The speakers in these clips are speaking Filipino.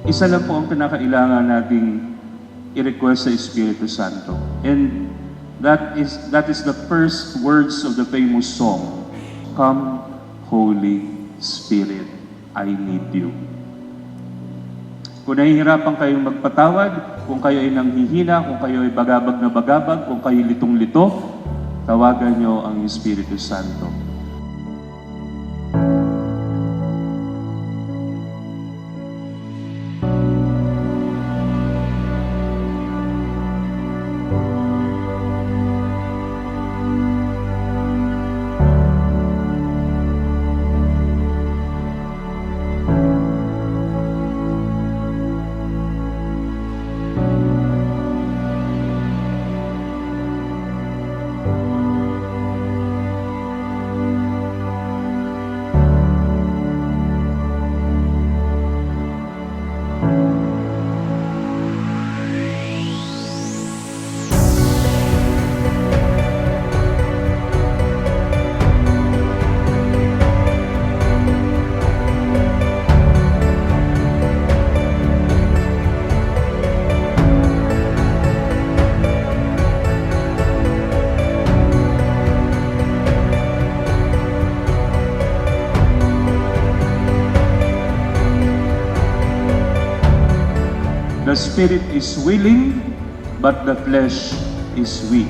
Isa lang po ang kinakailangan nating i-request sa Espiritu Santo. And that is the first words of the famous song, "Come, Holy Spirit, I need you." Kung nahihirapan kayong magpatawad, kung kayo ay nanghihina, kung kayo ay bagabag na bagabag, kung kayo litong-lito, tawagan nyo ang Espiritu Santo. The spirit is willing, but the flesh is weak.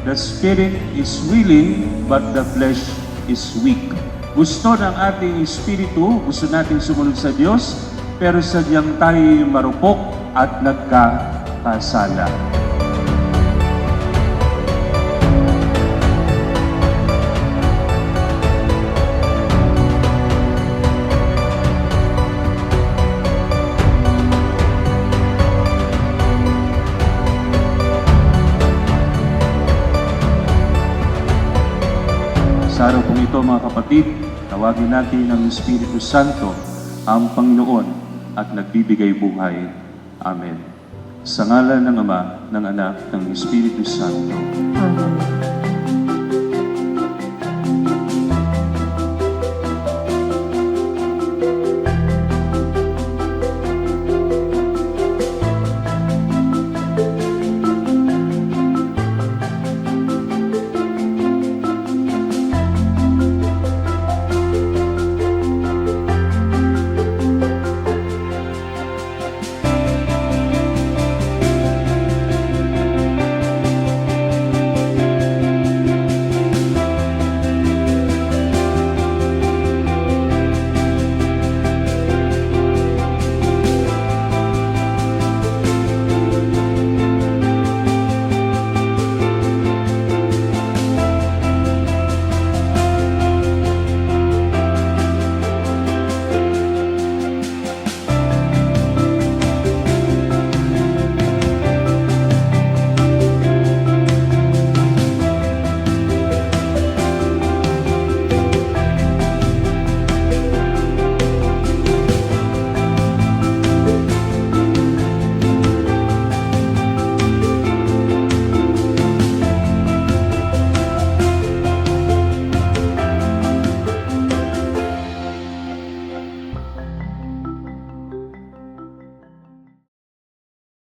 The spirit is willing, but the flesh is weak. Gusto ng ating espiritu, gusto nating sumunod sa Diyos, pero sadyang tayo marupok at nagkakasala. Sa araw pong ito, mga kapatid, tawagin natin ang Espiritu Santo, ang Panginoon at nagbibigay buhay. Amen. Sa ngalan ng Ama, ng Anak, ng Espiritu Santo. Amen.